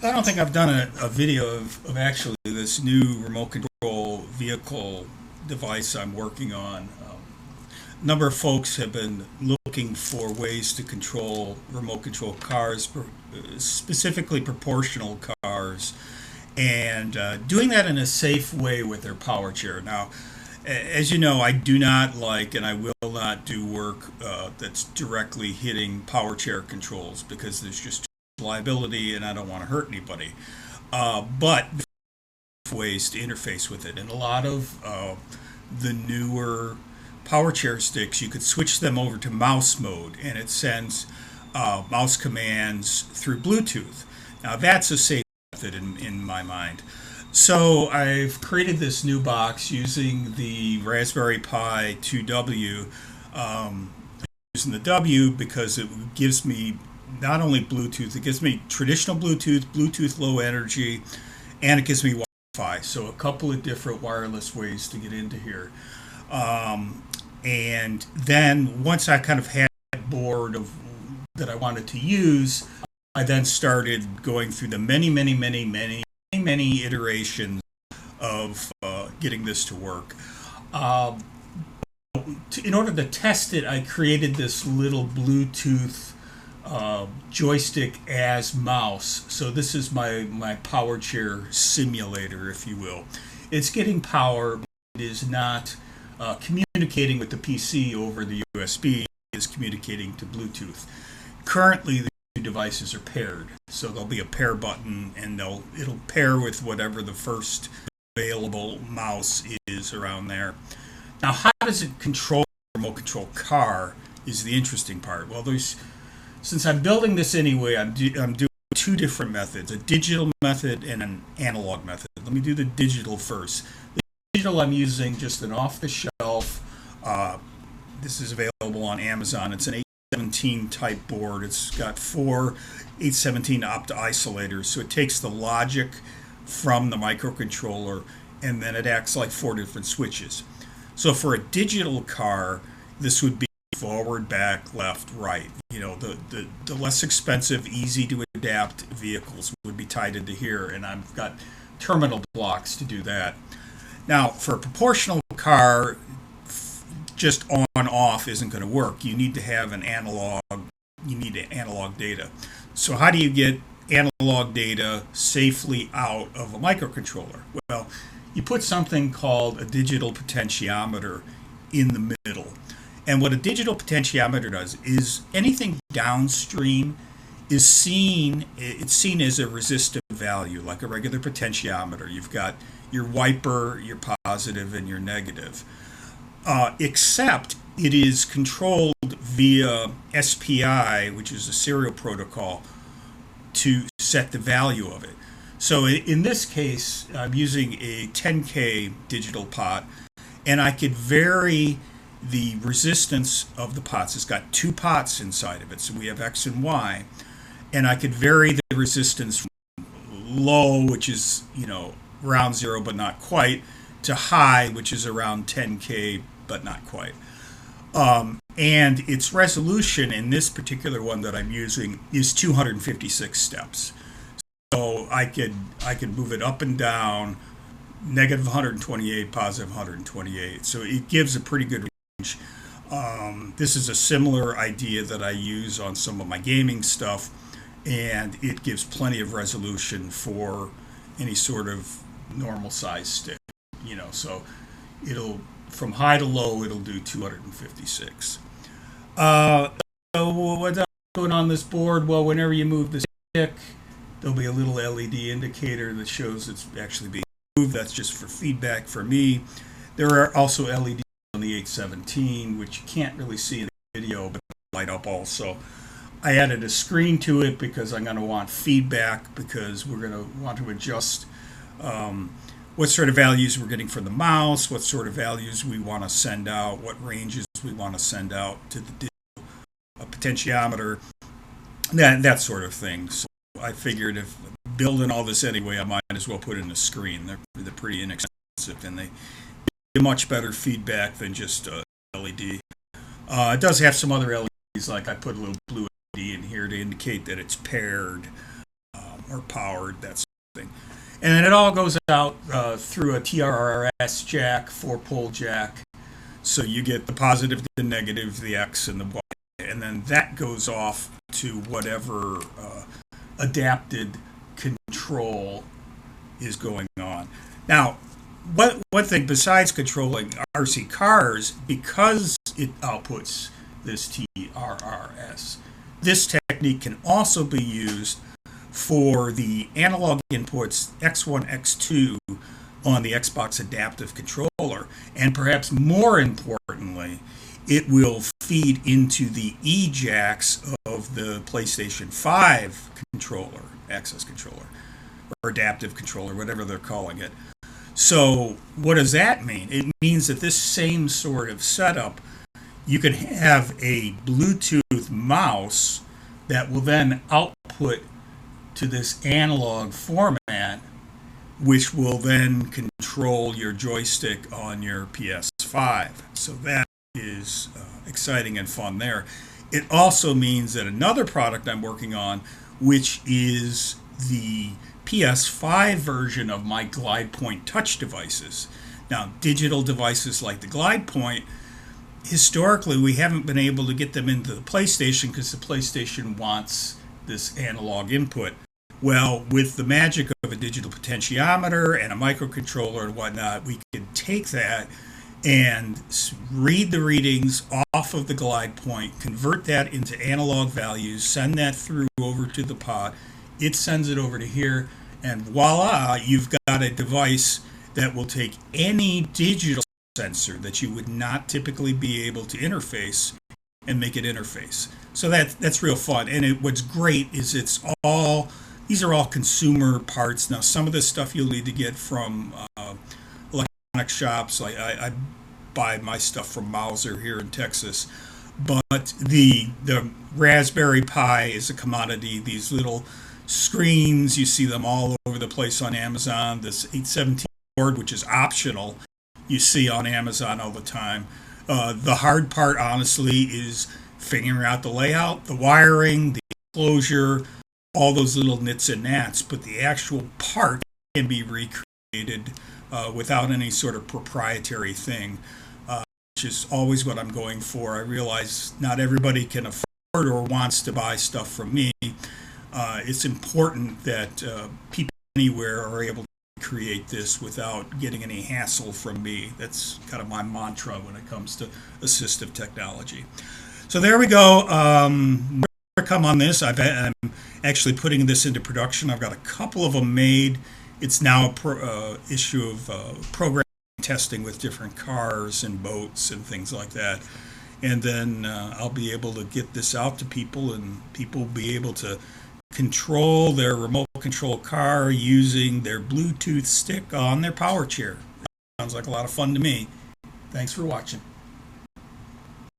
I don't think I've done a video of actually this new remote control vehicle device I'm working on. A number of folks have been looking for ways to control remote control cars, specifically proportional cars, and doing that in a safe way with their power chair. Now, as you know, I do not like and I will not do work that's directly hitting power chair controls because there's just liability and I don't want to hurt anybody. But ways to interface with it, and a lot of the newer power chair sticks, you could switch them over to mouse mode, and it sends mouse commands through Bluetooth. Now that's a safe method in my mind. So I've created this new box using the Raspberry Pi 2W. Using the W because it gives me not only Bluetooth, it gives me traditional Bluetooth, Bluetooth low energy, and it gives me Wi-Fi. So a couple of different wireless ways to get into here. And then once I kind of had that board of that I wanted to use, I then started going through the many iterations of getting this to work. In order to test it, I created this little Bluetooth joystick as mouse. So this is my power chair simulator, if you will. It's getting power, but it is not communicating with the PC over the USB. It's communicating to Bluetooth. Currently, the two devices are paired, so there'll be a pair button, and it'll pair with whatever the first available mouse is around there. Now, how does it control the remote control car is the interesting part. Well, since I'm building this anyway, I'm doing two different methods, a digital method and an analog method. Let me do the digital first. The digital, I'm using just an off-the-shelf, this is available on Amazon. It's an 817 type board. It's got four 817 opt isolators, so it takes the logic from the microcontroller and then it acts like four different switches. So for a digital car, this would be forward, back, left, right. You know, the less expensive, easy to adapt vehicles would be tied into here, and I've got terminal blocks to do that. Now, for a proportional car, just on off isn't going to work. You need to have you need analog data. So how do you get analog data safely out of a microcontroller? Well, you put something called a digital potentiometer in the middle. And what a digital potentiometer does is anything downstream is seen as a resistive value, like a regular potentiometer. You've got your wiper, your positive, and your negative. Except it is controlled via SPI, which is a serial protocol, to set the value of it. So in this case, I'm using a 10K digital pot, and I could vary the resistance of the pots. It's got two pots inside of it, so we have X and Y, and I could vary the resistance from low, which is, around zero but not quite, to high, which is around 10K but not quite. And its resolution in this particular one that I'm using is 256 steps. So I could move it up and down, negative 128, positive 128. So it gives a pretty good range. This is a similar idea that I use on some of my gaming stuff, and it gives plenty of resolution for any sort of normal size stick. So it'll from high to low it'll do 256. So what's going on this board? Well, whenever you move the stick, there'll be a little LED indicator that shows it's actually being moved. That's just for feedback for me. There are also LEDs on the 817, which you can't really see in the video, but light up also. I added a screen to it because I'm going to want feedback, because we're going to want to adjust what sort of values we're getting from the mouse, what sort of values we want to send out, what ranges we want to send out to the digital potentiometer, that sort of thing. So I figured if building all this anyway, I might as well put in a screen. They're pretty inexpensive, and they give much better feedback than just a LED. It does have some other LEDs, like I put a little blue LED in here to indicate that it's paired. or powered, that sort of thing. And then it all goes out through a TRRS jack, 4-pole jack. So you get the positive, the negative, the X, and the Y. And then that goes off to whatever adapted control is going on. Now, one thing besides controlling RC cars, because it outputs this TRRS, this technique can also be used for the analog inputs X1, X2 on the Xbox adaptive controller. And perhaps more importantly, it will feed into the E-jacks of the PlayStation 5 controller, access controller, or adaptive controller, whatever they're calling it. So what does that mean? It means that this same sort of setup, you can have a Bluetooth mouse that will then output to this analog format, which will then control your joystick on your PS5. So that is exciting and fun there. It also means that another product I'm working on, which is the PS5 version of my GlidePoint touch devices. Now, digital devices like the GlidePoint, historically we haven't been able to get them into the PlayStation because the PlayStation wants this analog input. Well, with the magic of a digital potentiometer and a microcontroller and whatnot, we can take that and read the readings off of the GlidePoint, convert that into analog values, send that through over to the pod. It sends it over to here, and voila, you've got a device that will take any digital sensor that you would not typically be able to interface and make it interface. So that's real fun. And what's great is these are all consumer parts. Now, some of this stuff you'll need to get from electronic shops. I buy my stuff from Mauser here in Texas. But the Raspberry Pi is a commodity. These little screens, you see them all over the place on Amazon. This 817 board, which is optional, you see on Amazon all the time. The hard part, honestly, is figuring out the layout, the wiring, the enclosure, all those little nits and gnats. But the actual part can be recreated without any sort of proprietary thing, which is always what I'm going for. I realize not everybody can afford or wants to buy stuff from me. It's important that people anywhere are able to create this without getting any hassle from me. That's kind of my mantra when it comes to assistive technology. So there we go. More to come on this. I'm actually putting this into production. I've got a couple of them made. It's now a issue of program testing with different cars and boats and things like that. And then I'll be able to get this out to people, and people will be able to control their remote control car using their Bluetooth stick on their power chair. Sounds like a lot of fun to me. Thanks for watching.